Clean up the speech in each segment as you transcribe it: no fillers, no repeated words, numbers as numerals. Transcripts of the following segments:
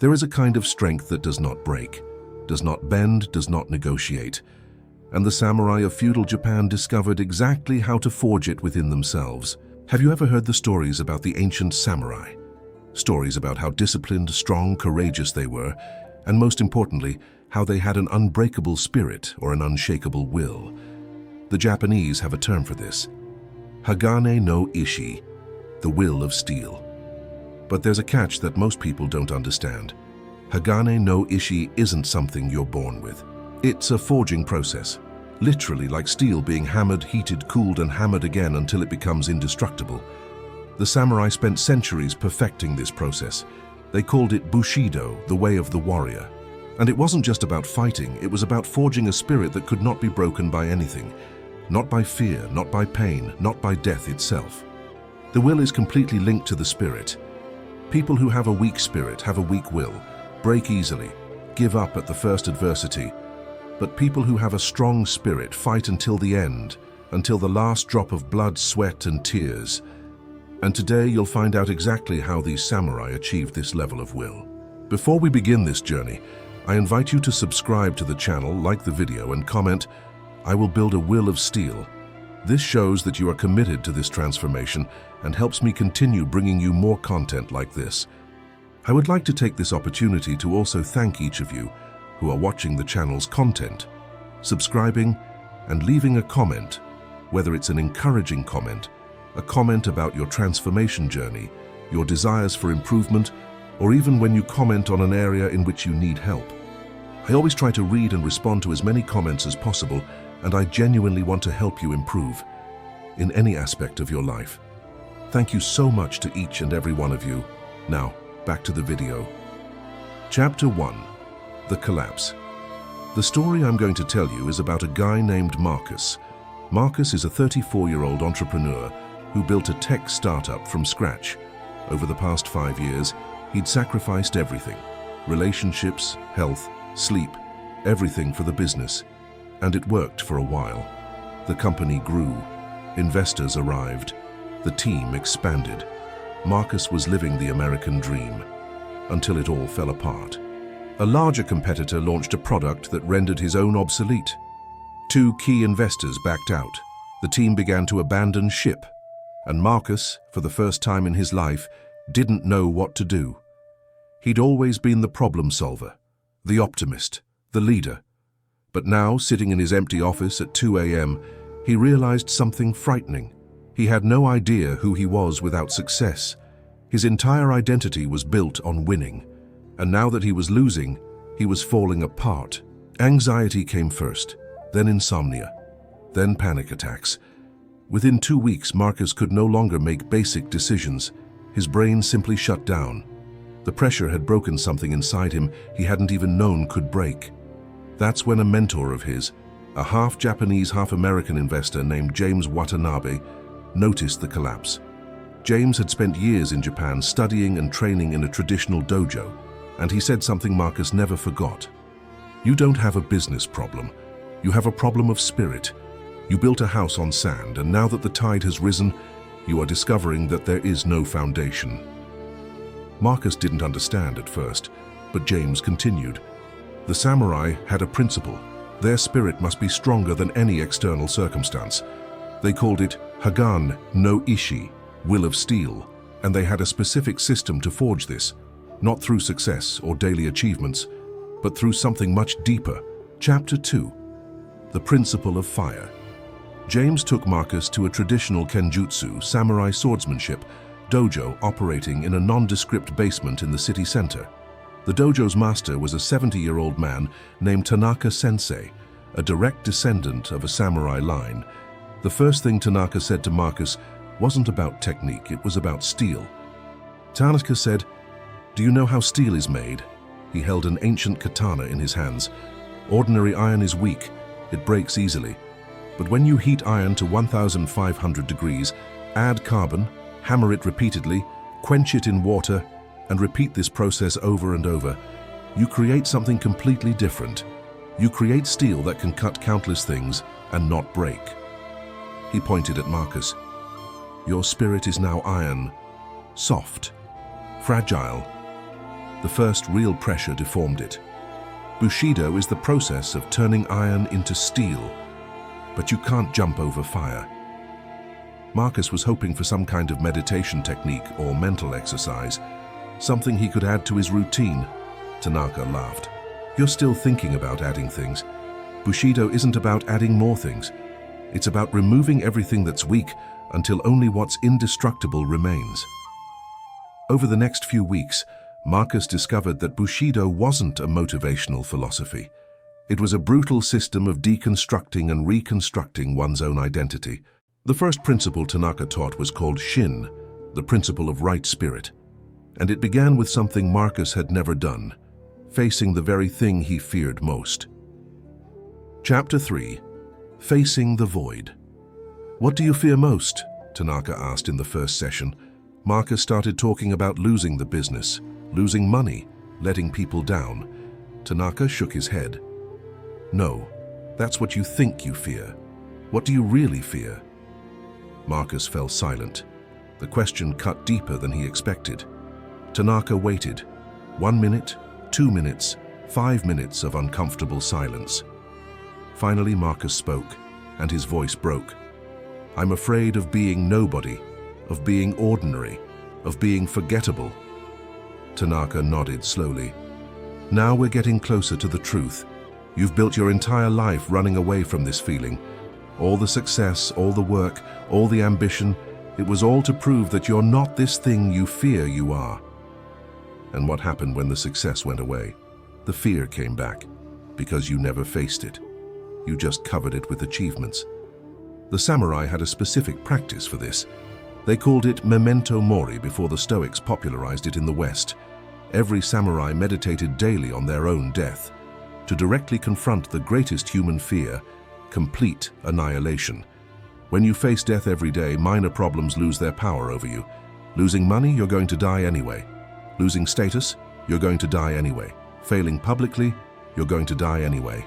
There is a kind of strength that does not break, does not bend, does not negotiate. And the samurai of feudal Japan discovered exactly how to forge it within themselves. Have you ever heard the stories about the ancient samurai? Stories about how disciplined, strong, courageous they were, and most importantly, how they had an unbreakable spirit or an unshakable will. The Japanese have a term for this: Hagane no Ishi, the will of steel. But there's a catch that most people don't understand. Hagane no Ishi isn't something you're born with. It's a forging process, literally like steel being hammered, heated, cooled, and hammered again until it becomes indestructible. The samurai spent centuries perfecting this process. They called it Bushido, the way of the warrior. And it wasn't just about fighting, it was about forging a spirit that could not be broken by anything. Not by fear, not by pain, not by death itself. The will is completely linked to the spirit. People who have a weak spirit have a weak will, break easily, give up at the first adversity. But people who have a strong spirit fight until the end, until the last drop of blood, sweat, and tears. And today you'll find out exactly how these samurai achieved this level of will. Before we begin this journey, I invite you to subscribe to the channel, like the video, and comment, "I will build a will of steel." This shows that you are committed to this transformation and helps me continue bringing you more content like this. I would like to take this opportunity to also thank each of you who are watching the channel's content, subscribing, and leaving a comment, whether it's an encouraging comment, a comment about your transformation journey, your desires for improvement, or even when you comment on an area in which you need help. I always try to read and respond to as many comments as possible, and I genuinely want to help you improve in any aspect of your life. Thank you so much to each and every one of you. Now, back to the video. Chapter 1. The Collapse. The story I'm going to tell you is about a guy named Marcus. Marcus is a 34-year-old entrepreneur who built a tech startup from scratch. Over the past 5 years, he'd sacrificed everything: relationships, health, sleep, everything for the business. And it worked for a while. The company grew. Investors arrived. The team expanded. Marcus was living the American dream, until it all fell apart. A larger competitor launched a product that rendered his own obsolete. 2 key investors backed out. The team began to abandon ship. And Marcus, for the first time in his life, didn't know what to do. He'd always been the problem solver, the optimist, the leader. But now, sitting in his empty office at 2 a.m., he realized something frightening. He had no idea who he was without success. His entire identity was built on winning. And now that he was losing, he was falling apart. Anxiety came first, then insomnia, then panic attacks. Within 2 weeks, Marcus could no longer make basic decisions. His brain simply shut down. The pressure had broken something inside him he hadn't even known could break. That's when a mentor of his, a half-Japanese, half-American investor named James Watanabe, noticed the collapse. James had spent years in Japan studying and training in a traditional dojo, and he said something Marcus never forgot. "You don't have a business problem. You have a problem of spirit. You built a house on sand, and now that the tide has risen, you are discovering that there is no foundation." Marcus didn't understand at first, but James continued. The samurai had a principle. Their spirit must be stronger than any external circumstance. They called it Hagane no Ishi, will of steel, and they had a specific system to forge this, not through success or daily achievements, but through something much deeper. Chapter 2. The Principle of Fire. James took Marcus to a traditional kenjutsu, samurai swordsmanship, dojo operating in a nondescript basement in the city center. The dojo's master was a 70-year-old man named Tanaka-sensei, a direct descendant of a samurai line. The first thing Tanaka said to Marcus wasn't about technique, it was about steel. Tanaka said, "Do you know how steel is made?" He held an ancient katana in his hands. "Ordinary iron is weak, it breaks easily. But when you heat iron to 1,500 degrees, add carbon, hammer it repeatedly, quench it in water, and repeat this process over and over, you create something completely different. You create steel that can cut countless things and not break." He pointed at Marcus. "Your spirit is now iron, soft, fragile, The first real pressure deformed it. Bushido is the process of turning iron into steel, but you can't jump over fire. Marcus was hoping for some kind of meditation technique or mental exercise, something he could add to his routine. Tanaka laughed. You're still thinking about adding things. Bushido isn't about adding more things. It's about removing everything that's weak until only what's indestructible remains. Over the next few weeks, Marcus discovered that Bushido wasn't a motivational philosophy. It was a brutal system of deconstructing and reconstructing one's own identity. The first principle Tanaka taught was called Shin, the principle of right spirit. And it began with something Marcus had never done, facing the very thing he feared most. Chapter 3. Facing the Void. What do you fear most? Tanaka asked in the first session. Marcus started talking about losing the business, losing money, letting people down. Tanaka shook his head. No, that's what you think you fear. What do you really fear? Marcus fell silent. The question cut deeper than he expected. Tanaka waited. 1 minute, 2 minutes, 5 minutes of uncomfortable silence. Finally, Marcus spoke, and his voice broke. I'm afraid of being nobody, of being ordinary, of being forgettable. Tanaka nodded slowly. Now we're getting closer to the truth. You've built your entire life running away from this feeling. All the success, all the work, all the ambition, it was all to prove that you're not this thing you fear you are. And what happened when the success went away? The fear came back, because you never faced it. You just covered it with achievements. The samurai had a specific practice for this. They called it memento mori before the Stoics popularized it in the West. Every samurai meditated daily on their own death, to directly confront the greatest human fear, complete annihilation. When you face death every day, minor problems lose their power over you. Losing money, you're going to die anyway. Losing status, you're going to die anyway. Failing publicly, you're going to die anyway.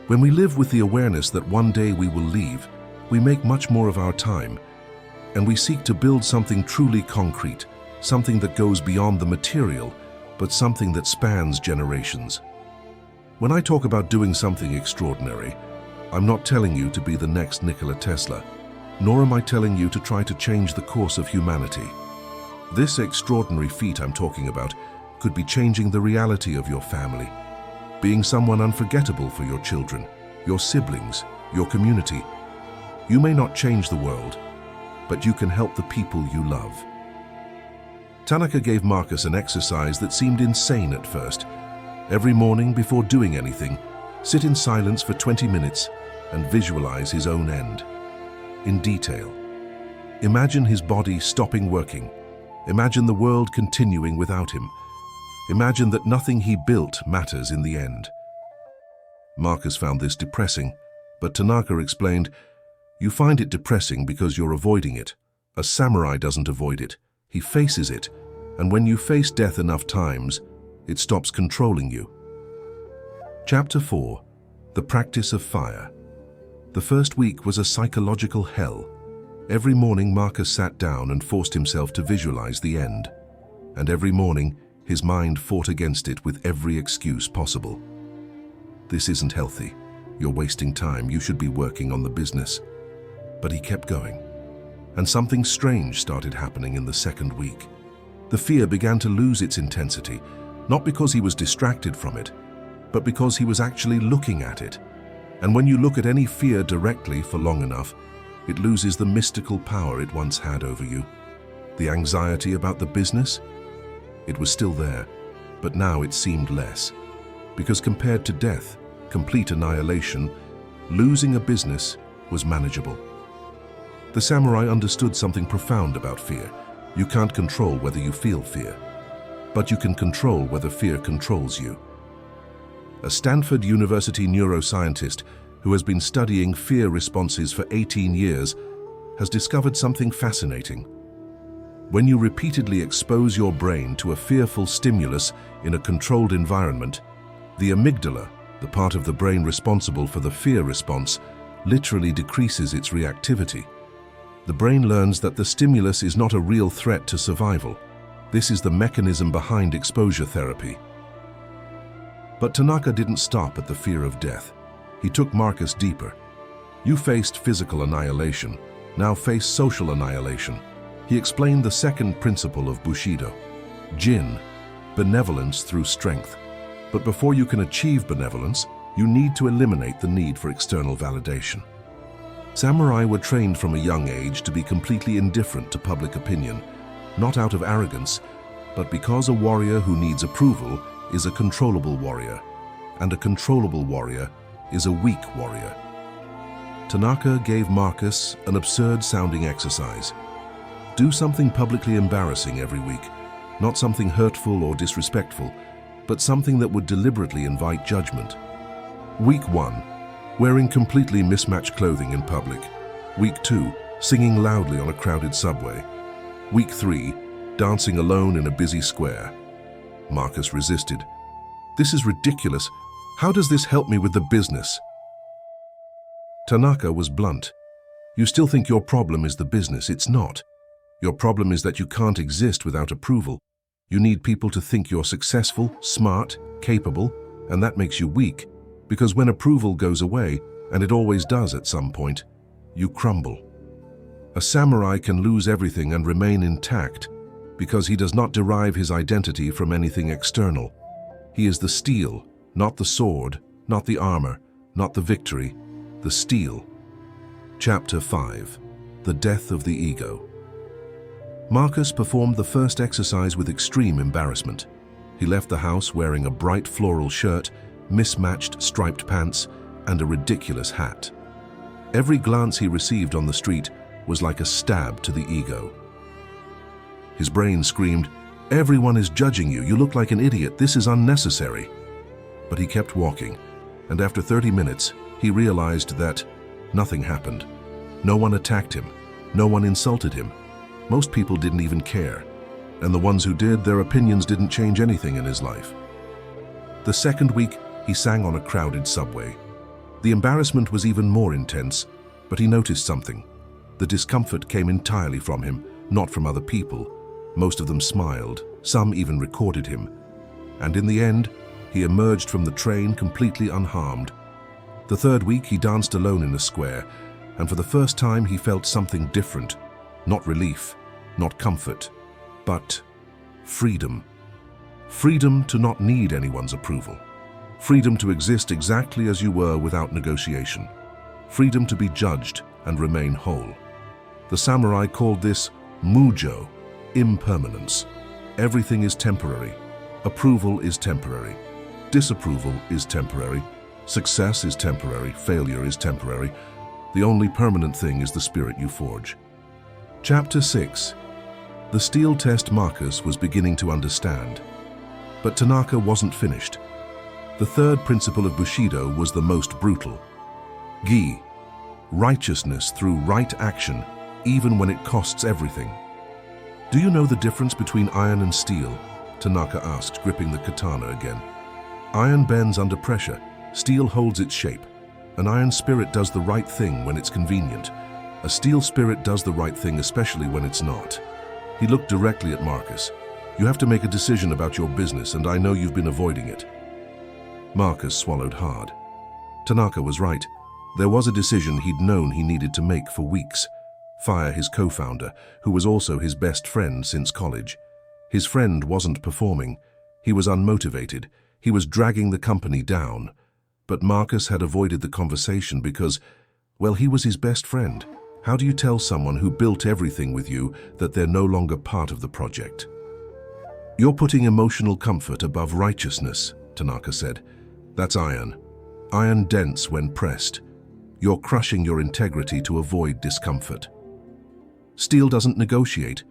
When we live with the awareness that one day we will leave, we make much more of our time, and we seek to build something truly concrete, something that goes beyond the material, but something that spans generations. When I talk about doing something extraordinary, I'm not telling you to be the next Nikola Tesla, nor am I telling you to try to change the course of humanity. This extraordinary feat I'm talking about could be changing the reality of your family, being someone unforgettable for your children, your siblings, your community. You may not change the world, but you can help the people you love. Tanaka gave Marcus an exercise that seemed insane at first. Every morning before doing anything, sit in silence for 20 minutes and visualize his own end. In detail. Imagine his body stopping working. Imagine the world continuing without him. Imagine that nothing he built matters in the end. Marcus found this depressing, but Tanaka explained, you find it depressing because you're avoiding it. A samurai doesn't avoid it. He faces it, and when you face death enough times, it stops controlling you. Chapter 4. The Practice of Fire. The first week was a psychological hell. Every morning Marcus sat down and forced himself to visualize the end. And every morning, his mind fought against it with every excuse possible. This isn't healthy. You're wasting time. You should be working on the business. But he kept going. And something strange started happening in the second week. The fear began to lose its intensity, not because he was distracted from it, but because he was actually looking at it. And when you look at any fear directly for long enough, it loses the mystical power it once had over you. The anxiety about the business? It was still there, but now it seemed less. Because compared to death, complete annihilation, losing a business was manageable. The samurai understood something profound about fear. You can't control whether you feel fear, but you can control whether fear controls you. A Stanford University neuroscientist who has been studying fear responses for 18 years has discovered something fascinating. When you repeatedly expose your brain to a fearful stimulus in a controlled environment, the amygdala, the part of the brain responsible for the fear response, literally decreases its reactivity. The brain learns that the stimulus is not a real threat to survival. This is the mechanism behind exposure therapy. But Tanaka didn't stop at the fear of death. He took Marcus deeper. You faced physical annihilation, now face social annihilation. He explained the second principle of Bushido, Jin, benevolence through strength. But before you can achieve benevolence, you need to eliminate the need for external validation. Samurai were trained from a young age to be completely indifferent to public opinion, not out of arrogance, but because a warrior who needs approval is a controllable warrior, and a controllable warrior is a weak warrior. Tanaka gave Marcus an absurd-sounding exercise. Do something publicly embarrassing every week, not something hurtful or disrespectful, but something that would deliberately invite judgment. Week 1, wearing completely mismatched clothing in public. Week 2, singing loudly on a crowded subway. Week 3, dancing alone in a busy square. Marcus resisted. This is ridiculous. How does this help me with the business? Tanaka was blunt. You still think your problem is the business. It's not. Your problem is that you can't exist without approval. You need people to think you're successful, smart, capable, and that makes you weak, because when approval goes away, and it always does at some point, you crumble. A samurai can lose everything and remain intact because he does not derive his identity from anything external. He is the steel, not the sword, not the armor, not the victory, the steel. Chapter 5. The Death of the Ego. Marcus performed the first exercise with extreme embarrassment. He left the house wearing a bright floral shirt, mismatched striped pants, and a ridiculous hat. Every glance he received on the street was like a stab to the ego. His brain screamed, "Everyone is judging you. You look like an idiot. This is unnecessary." But he kept walking, and after 30 minutes, he realized that nothing happened. No one attacked him. No one insulted him. Most people didn't even care, and the ones who did, their opinions didn't change anything in his life. The second week, he sang on a crowded subway. The embarrassment was even more intense, but he noticed something. The discomfort came entirely from him, not from other people. Most of them smiled, some even recorded him. And in the end, he emerged from the train completely unharmed. The third week, he danced alone in a square, and for the first time, he felt something different. Not relief, not comfort, but freedom. Freedom to not need anyone's approval. Freedom to exist exactly as you were without negotiation. Freedom to be judged and remain whole. The samurai called this mujo, impermanence. Everything is temporary. Approval is temporary. Disapproval is temporary. Success is temporary. Failure is temporary. The only permanent thing is the spirit you forge. Chapter 6. The steel test Marcus was beginning to understand. But Tanaka wasn't finished. The third principle of Bushido was the most brutal. Gi, righteousness through right action, even when it costs everything. Do you know the difference between iron and steel? Tanaka asked, gripping the katana again. Iron bends under pressure. Steel holds its shape. An iron spirit does the right thing when it's convenient. A steel spirit does the right thing especially when it's not. He looked directly at Marcus. You have to make a decision about your business, and I know you've been avoiding it. Marcus swallowed hard. Tanaka was right. There was a decision he'd known he needed to make for weeks. Fire his co-founder, who was also his best friend since college. His friend wasn't performing. He was unmotivated. He was dragging the company down. But Marcus had avoided the conversation because, well, he was his best friend. How do you tell someone who built everything with you that they're no longer part of the project? You're putting emotional comfort above righteousness, Tanaka said. That's iron. Iron dents when pressed. You're crushing your integrity to avoid discomfort. Steel doesn't negotiate.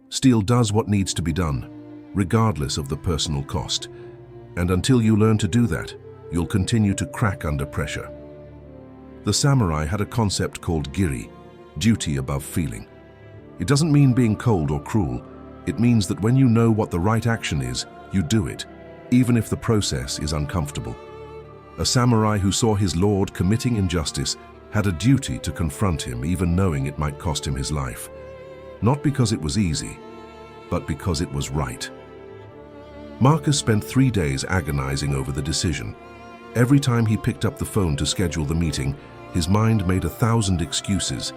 Steel does what needs to be done, regardless of the personal cost. And until you learn to do that, you'll continue to crack under pressure. The samurai had a concept called giri, duty above feeling. It doesn't mean being cold or cruel. It means that when you know what the right action is, you do it, even if the process is uncomfortable. A samurai who saw his lord committing injustice had a duty to confront him, even knowing it might cost him his life. Not because it was easy, but because it was right. Marcus spent 3 days agonizing over the decision. Every time he picked up the phone to schedule the meeting, his mind made 1,000 excuses.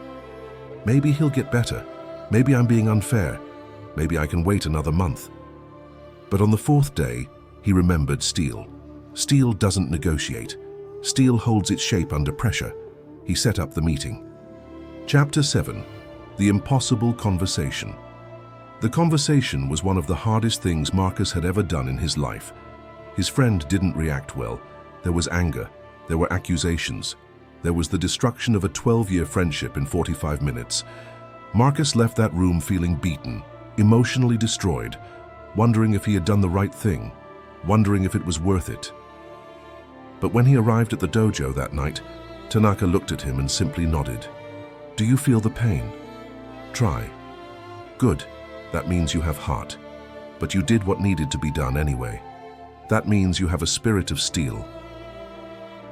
Maybe he'll get better. Maybe I'm being unfair. Maybe I can wait another month. But on the 4th day, he remembered steel. Steel doesn't negotiate. Steel holds its shape under pressure. He set up the meeting. Chapter 7. The Impossible Conversation. The conversation was one of the hardest things Marcus had ever done in his life. His friend didn't react well. There was anger. There were accusations. There was the destruction of a 12-year friendship in 45 minutes. Marcus left that room feeling beaten, emotionally destroyed, wondering if he had done the right thing, wondering if it was worth it. But when he arrived at the dojo that night, Tanaka looked at him and simply nodded. "Do you feel the pain? Try. Good. That means you have heart. But you did what needed to be done anyway. That means you have a spirit of steel.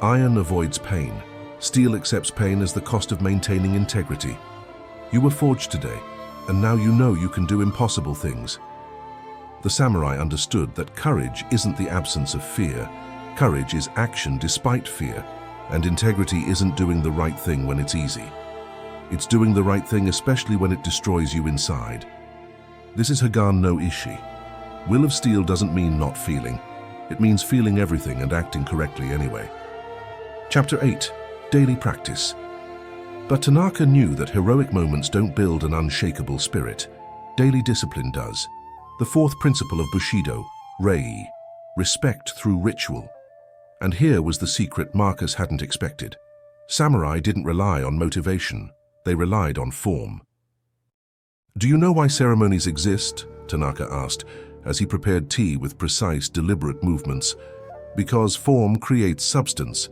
Iron avoids pain. Steel accepts pain as the cost of maintaining integrity. You were forged today, and now you know you can do impossible things." The samurai understood that courage isn't the absence of fear. Courage is action despite fear, and integrity isn't doing the right thing when it's easy. It's doing the right thing especially when it destroys you inside. This is Hagane no Ishi. Will of steel doesn't mean not feeling. It means feeling everything and acting correctly anyway. Chapter 8. Daily Practice. But Tanaka knew that heroic moments don't build an unshakable spirit. Daily discipline does. The 4th principle of Bushido, rei, respect through ritual. And here was the secret Marcus hadn't expected. Samurai didn't rely on motivation. They relied on form. "Do you know why ceremonies exist?" Tanaka asked, as he prepared tea with precise, deliberate movements. "Because form creates substance.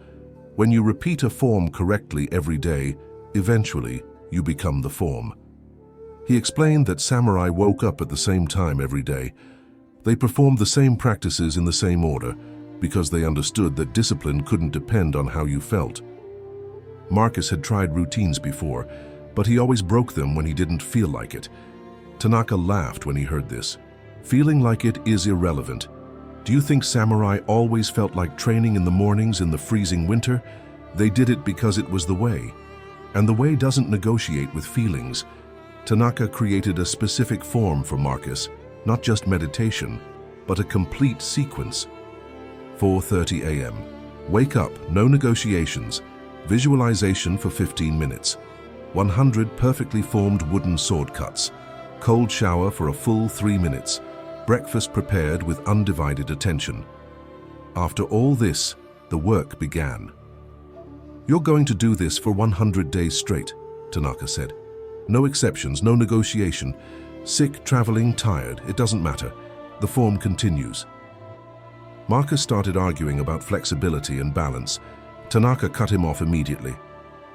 When you repeat a form correctly every day, eventually you become the form." He explained that samurai woke up at the same time every day. They performed the same practices in the same order, because they understood that discipline couldn't depend on how you felt. Marcus had tried routines before, but he always broke them when he didn't feel like it. Tanaka laughed when he heard this. Feeling like it is irrelevant. Do you think samurai always felt like training in the mornings in the freezing winter? They did it because it was the way. And the way doesn't negotiate with feelings. Tanaka created a specific form for Marcus, not just meditation, but a complete sequence. 4:30 a.m. Wake up, no negotiations. Visualization for 15 minutes. 100 perfectly formed wooden sword cuts. Cold shower for a full 3 minutes. Breakfast prepared with undivided attention. After all this, the work began. "You're going to do this for 100 days straight," Tanaka said. "No exceptions, no negotiation. Sick, traveling, tired, it doesn't matter. The form continues." Marcus started arguing about flexibility and balance. Tanaka cut him off immediately.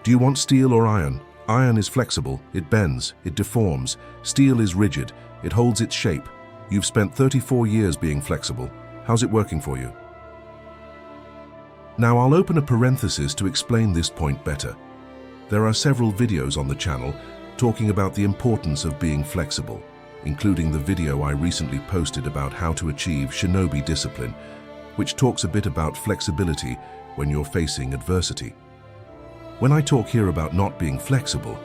"Do you want steel or iron? Iron is flexible, it bends, it deforms. Steel is rigid, it holds its shape. You've spent 34 years being flexible. How's it working for you?" Now I'll open a parenthesis to explain this point better. There are several videos on the channel talking about the importance of being flexible, including the video I recently posted about how to achieve shinobi discipline, which talks a bit about flexibility when you're facing adversity. When I talk here about not being flexible,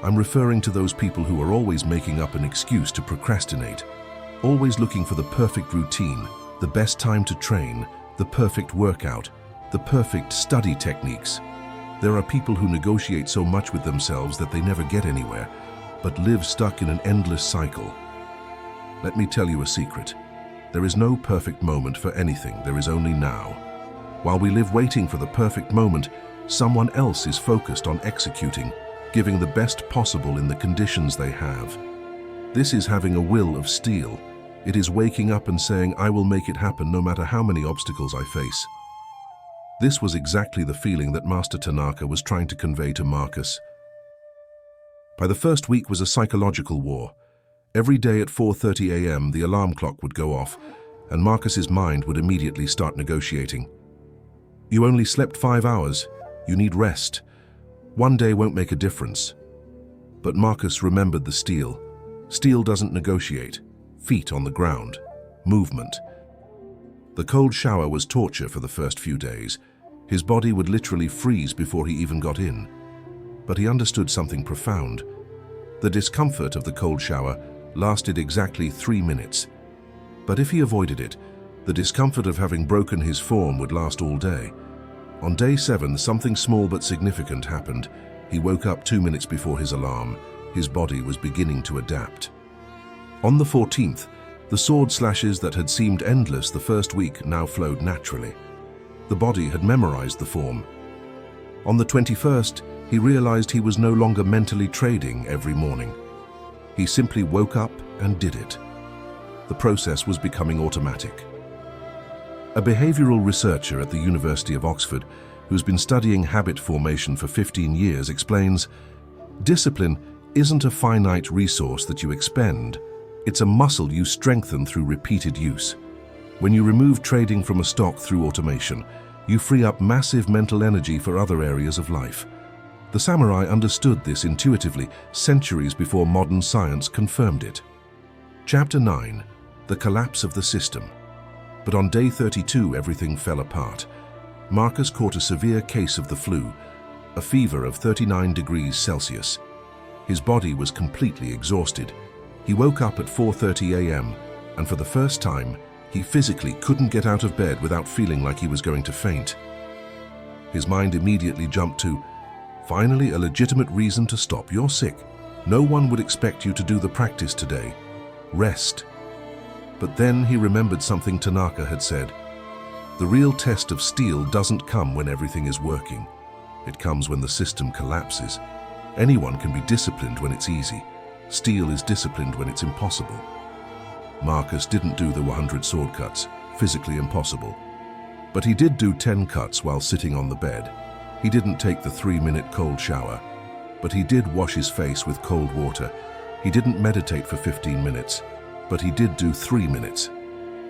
I'm referring to those people who are always making up an excuse to procrastinate, always looking for the perfect routine, the best time to train, the perfect workout, the perfect study techniques. There are people who negotiate so much with themselves that they never get anywhere, but live stuck in an endless cycle. Let me tell you a secret. There is no perfect moment for anything, there is only now. While we live waiting for the perfect moment, someone else is focused on executing, giving the best possible in the conditions they have. This is having a will of steel. It is waking up and saying, "I will make it happen no matter how many obstacles I face." This was exactly the feeling that Master Tanaka was trying to convey to Marcus. By the first week was a psychological war. Every day at 4:30 a.m. the alarm clock would go off, and Marcus's mind would immediately start negotiating. "You only slept 5 hours. You need rest. One day won't make a difference." But Marcus remembered the steel. Steel doesn't negotiate. feet on the ground, movement. The cold shower was torture for the first few days. His body would literally freeze before he even got in. But he understood something profound. The discomfort of the cold shower lasted exactly 3 minutes. But if he avoided it, the discomfort of having broken his form would last all day. On day 7, something small but significant happened. He woke up 2 minutes before his alarm. His body was beginning to adapt. On the 14th, the sword slashes that had seemed endless the first week now flowed naturally. The body had memorized the form. On the 21st, he realized he was no longer mentally trading every morning. He simply woke up and did it. The process was becoming automatic. A behavioral researcher at the University of Oxford, who's been studying habit formation for 15 years, explains, "Discipline isn't a finite resource that you expend. It's a muscle you strengthen through repeated use. When you remove trading from a stock through automation, you free up massive mental energy for other areas of life." The samurai understood this intuitively centuries before modern science confirmed it. Chapter 9. The Collapse of the System. But on day 32, everything fell apart. Marcus caught a severe case of the flu, a fever of 39 degrees Celsius. His body was completely exhausted. He woke up at 4:30 a.m., and for the first time, he physically couldn't get out of bed without feeling like he was going to faint. His mind immediately jumped to, "Finally, a legitimate reason to stop. You're sick. No one would expect you to do the practice today. Rest." But then he remembered something Tanaka had said. The real test of steel doesn't come when everything is working. It comes when the system collapses. Anyone can be disciplined when it's easy. Steel is disciplined when it's impossible. Marcus didn't do the 100 sword cuts, physically impossible. But he did do 10 cuts while sitting on the bed. He didn't take the 3-minute cold shower, but he did wash his face with cold water. He didn't meditate for 15 minutes, but he did do 3 minutes.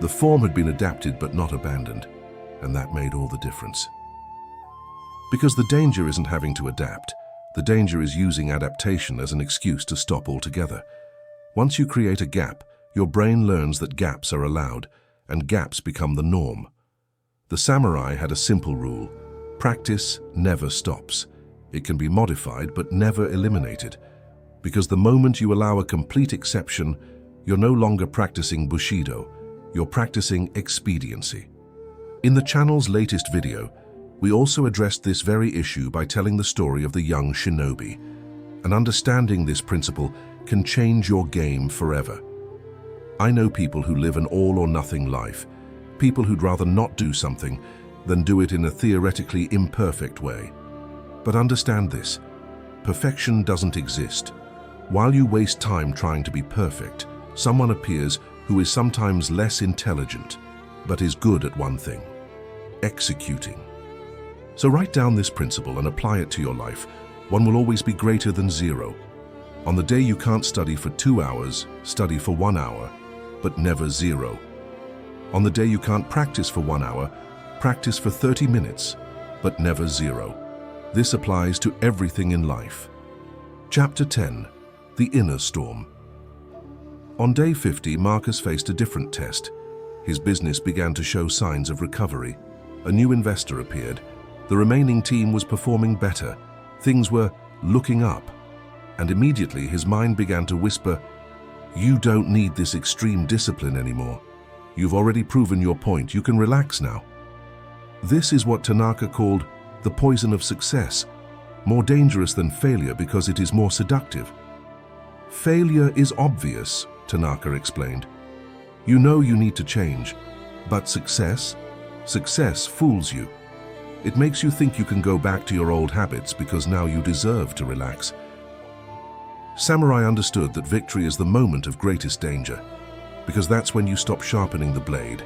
The form had been adapted but not abandoned, and that made all the difference. Because the danger isn't having to adapt. The danger is using adaptation as an excuse to stop altogether. Once you create a gap, your brain learns that gaps are allowed, and gaps become the norm. The samurai had a simple rule: practice never stops. It can be modified but never eliminated, because the moment you allow a complete exception, you're no longer practicing Bushido, you're practicing expediency. In the channel's latest video, we also addressed this very issue by telling the story of the young shinobi. And understanding this principle can change your game forever. I know people who live an all-or-nothing life, people who'd rather not do something than do it in a theoretically imperfect way. But understand this: perfection doesn't exist. While you waste time trying to be perfect, someone appears who is sometimes less intelligent, but is good at one thing: executing. So write down this principle and apply it to your life. One will always be greater than 0. On the day you can't study for 2 hours, study for 1 hour, but never 0. On the day you can't practice for 1 hour, practice for 30 minutes, but never 0. This applies to everything in life. Chapter 10. The Inner Storm. On day 50, Marcus faced a different test. His business began to show signs of recovery. A new investor appeared. The remaining team was performing better. Things were looking up. And immediately his mind began to whisper, "You don't need this extreme discipline anymore. You've already proven your point. You can relax now." This is what Tanaka called the poison of success, more dangerous than failure because it is more seductive. Failure is obvious, Tanaka explained. You know you need to change, but success fools you. It makes you think you can go back to your old habits because now you deserve to relax. Samurai understood that victory is the moment of greatest danger, because that's when you stop sharpening the blade,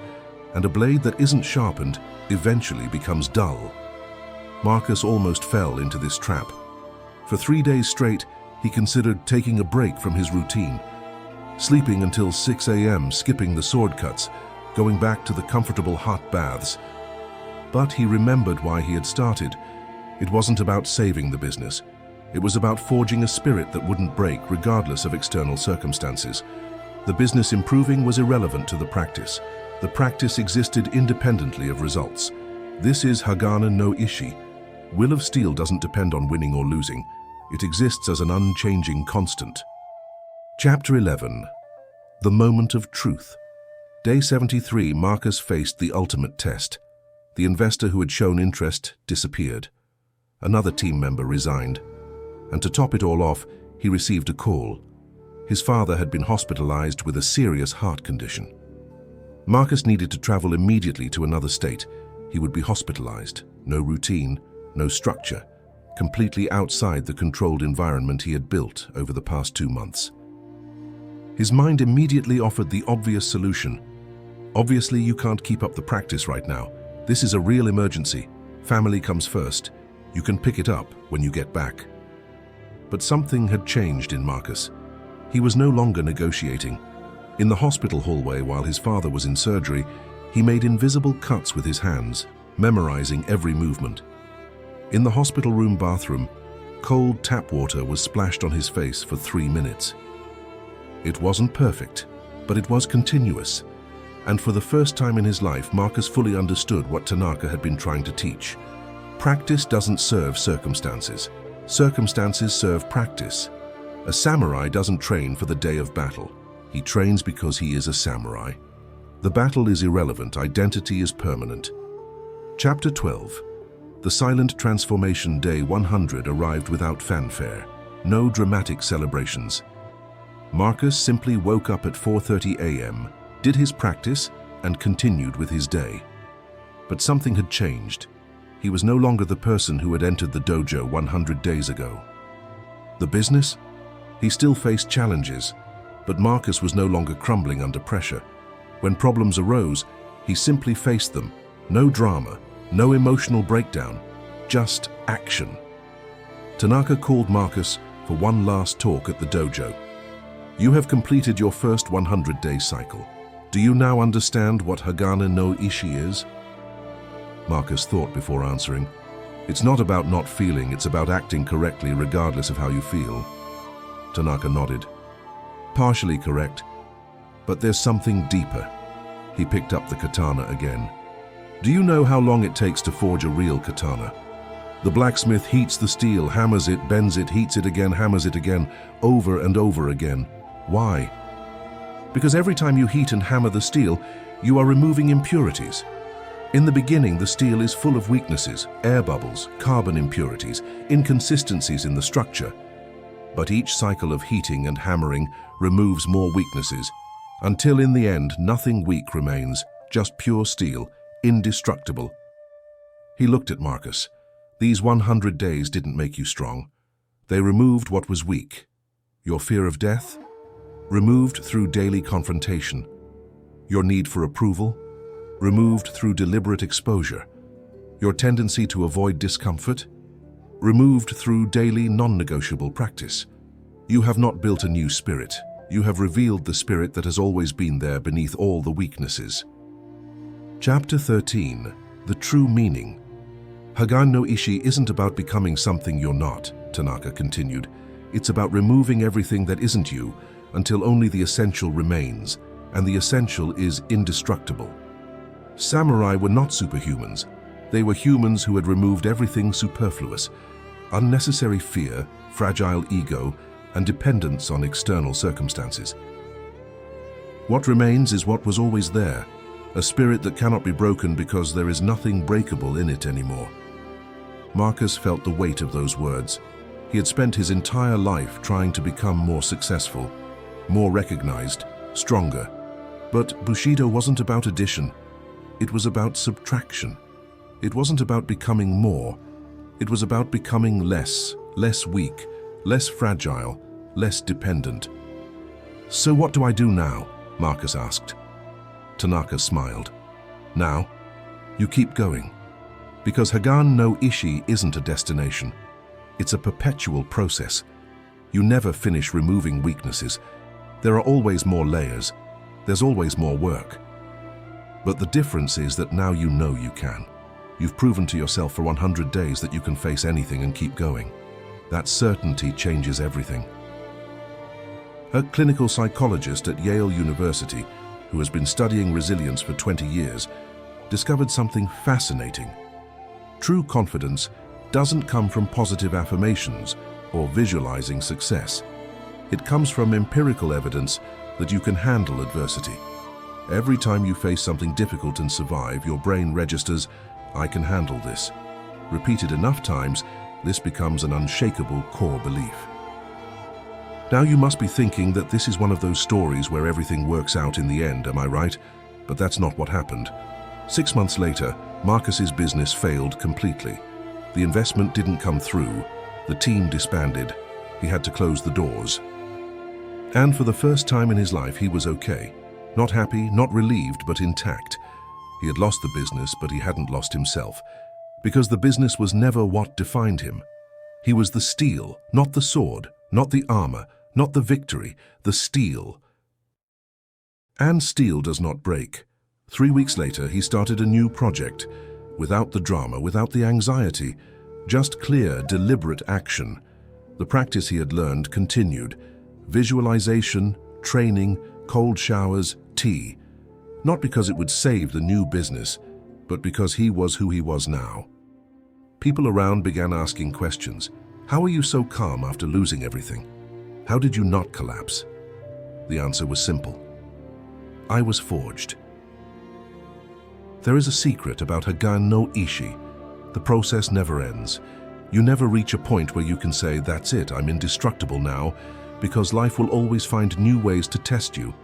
and a blade that isn't sharpened eventually becomes dull. Marcus almost fell into this trap. For 3 days straight, he considered taking a break from his routine, sleeping until 6 a.m., skipping the sword cuts, going back to the comfortable hot baths. But he remembered why he had started. It wasn't about saving the business. It was about forging a spirit that wouldn't break regardless of external circumstances. The business improving was irrelevant to the practice. The practice existed independently of results. This is Hagane no Ishi. Will of Steel doesn't depend on winning or losing. It exists as an unchanging constant. Chapter 11. The Moment of Truth. Day 73, Marcus faced the ultimate test. The investor who had shown interest disappeared. Another team member resigned. And to top it all off, he received a call. His father had been hospitalized with a serious heart condition. Marcus needed to travel immediately to another state. He would be hospitalized. No routine, no structure. Completely outside the controlled environment he had built over the past 2 months. His mind immediately offered the obvious solution. Obviously, you can't keep up the practice right now. This is a real emergency. Family comes first. You can pick it up when you get back. But something had changed in Marcus. He was no longer negotiating. In the hospital hallway while his father was in surgery, he made invisible cuts with his hands, memorizing every movement. In the hospital room bathroom, cold tap water was splashed on his face for 3 minutes. It wasn't perfect, but it was continuous. And for the first time in his life, Marcus fully understood what Tanaka had been trying to teach. Practice doesn't serve circumstances. Circumstances serve practice. A samurai doesn't train for the day of battle. He trains because he is a samurai. The battle is irrelevant, identity is permanent. Chapter 12. The silent transformation day 100 arrived without fanfare. No dramatic celebrations. Marcus simply woke up at 4:30 a.m., did his practice, and continued with his day. But something had changed. He was no longer the person who had entered the dojo 100 days ago. The business? He still faced challenges, but Marcus was no longer crumbling under pressure. When problems arose, he simply faced them. No drama, no emotional breakdown, just action. Tanaka called Marcus for one last talk at the dojo. You have completed your first 100-day cycle. Do you now understand what Hagane no Ishi is? Marcus thought before answering. It's not about not feeling, it's about acting correctly regardless of how you feel. Tanaka nodded. Partially correct, but there's something deeper. He picked up the katana again. Do you know how long it takes to forge a real katana? The blacksmith heats the steel, hammers it, bends it, heats it again, hammers it again, over and over again. Why? Because every time you heat and hammer the steel, you are removing impurities. In the beginning, the steel is full of weaknesses, air bubbles, carbon impurities, inconsistencies in the structure. But each cycle of heating and hammering removes more weaknesses, until in the end nothing weak remains, just pure steel, indestructible. He looked at Marcus. These 100 days didn't make you strong. They removed what was weak. Your fear of death? Removed through daily confrontation. Your need for approval? Removed through deliberate exposure. Your tendency to avoid discomfort? Removed through daily non-negotiable practice. You have not built a new spirit. You have revealed the spirit that has always been there beneath all the weaknesses. Chapter 13. The True Meaning. Hagane no Ishi isn't about becoming something you're not, Tanaka continued. It's about removing everything that isn't you until only the essential remains, and the essential is indestructible. Samurai were not superhumans. They were humans who had removed everything superfluous, unnecessary fear, fragile ego, and dependence on external circumstances. What remains is what was always there, a spirit that cannot be broken because there is nothing breakable in it anymore. Marcus felt the weight of those words. He had spent his entire life trying to become more successful, more recognized, stronger. But Bushido wasn't about addition. It was about subtraction. It wasn't about becoming more. It was about becoming less weak, less fragile, less dependent. So what do I do now? Marcus asked. Tanaka smiled. Now, you keep going. Because Hagane no Ishi isn't a destination. It's a perpetual process. You never finish removing weaknesses. There are always more layers. There's always more work. But the difference is that now you know you can. You've proven to yourself for 100 days that you can face anything and keep going. That certainty changes everything. A clinical psychologist at Yale University, who has been studying resilience for 20 years, discovered something fascinating. True confidence doesn't come from positive affirmations or visualizing success. It comes from empirical evidence that you can handle adversity. Every time you face something difficult and survive, your brain registers, "I can handle this." Repeated enough times, this becomes an unshakable core belief. Now you must be thinking that this is one of those stories where everything works out in the end, am I right? But that's not what happened. 6 months later, Marcus's business failed completely. The investment didn't come through, the team disbanded, he had to close the doors. And for the first time in his life, he was okay. Not happy, not relieved, but intact. He had lost the business, but he hadn't lost himself. Because the business was never what defined him. He was the steel, not the sword, not the armor, not the victory, the steel. And steel does not break. 3 weeks later, he started a new project, without the drama, without the anxiety, just clear, deliberate action. The practice he had learned continued. Visualization, training, cold showers, tea. Not because it would save the new business, but because he was who he was now. People around began asking questions. How are you so calm after losing everything? How did you not collapse? The answer was simple. I was forged. There is a secret about Hagane no Ishi. The process never ends. You never reach a point where you can say, "That's it, I'm indestructible now," because life will always find new ways to test you.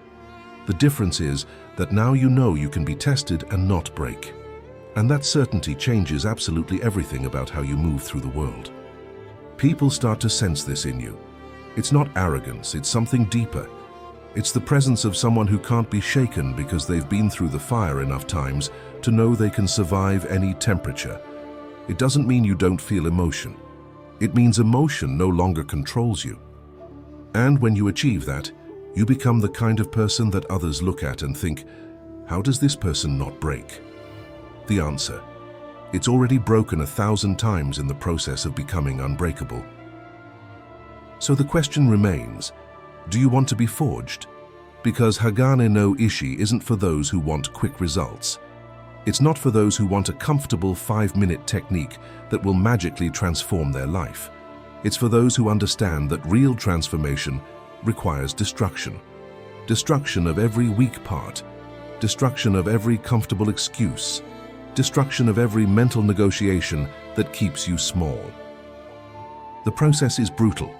The difference is that now you know you can be tested and not break. And that certainty changes absolutely everything about how you move through the world. People start to sense this in you. It's not arrogance, it's something deeper. It's the presence of someone who can't be shaken because they've been through the fire enough times to know they can survive any temperature. It doesn't mean you don't feel emotion. It means emotion no longer controls you. And when you achieve that, you become the kind of person that others look at and think, "How does this person not break?" The answer: it's already broken 1,000 times in the process of becoming unbreakable. So the question remains, do you want to be forged? Because Hagane no Ishi isn't for those who want quick results. It's not for those who want a comfortable 5-minute technique that will magically transform their life. It's for those who understand that real transformation requires destruction. Destruction of every weak part. Destruction of every comfortable excuse. Destruction of every mental negotiation that keeps you small. The process is brutal.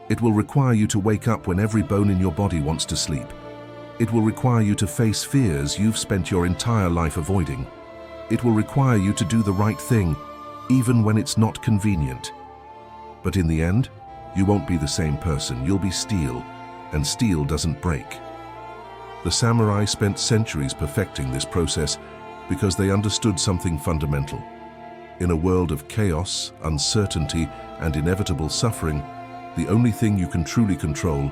It will require you to wake up when every bone in your body wants to sleep. It will require you to face fears you've spent your entire life avoiding. It will require you to do the right thing, even when it's not convenient. But in the end, you won't be the same person. You'll be steel, and steel doesn't break. The samurai spent centuries perfecting this process because they understood something fundamental. In a world of chaos, uncertainty, and inevitable suffering, the only thing you can truly control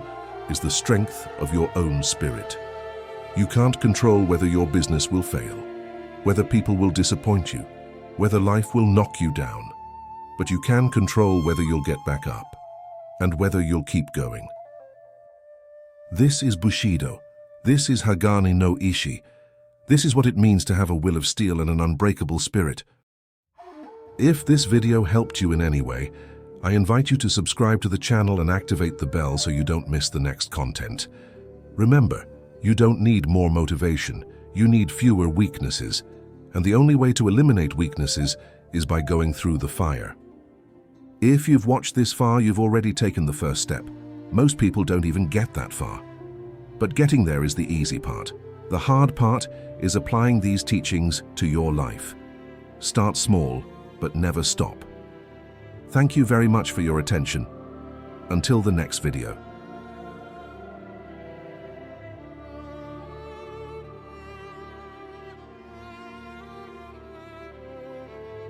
is the strength of your own spirit. You can't control whether your business will fail, whether people will disappoint you, whether life will knock you down. But you can control whether you'll get back up, and whether you'll keep going. This is Bushido. This is Hagane no Ishi. This is what it means to have a will of steel and an unbreakable spirit. If this video helped you in any way, I invite you to subscribe to the channel and activate the bell so you don't miss the next content. Remember, you don't need more motivation, you need fewer weaknesses, and the only way to eliminate weaknesses is by going through the fire. If you've watched this far, you've already taken the first step. Most people don't even get that far. But getting there is the easy part. The hard part is applying these teachings to your life. Start small, but never stop. Thank you very much for your attention. Until the next video.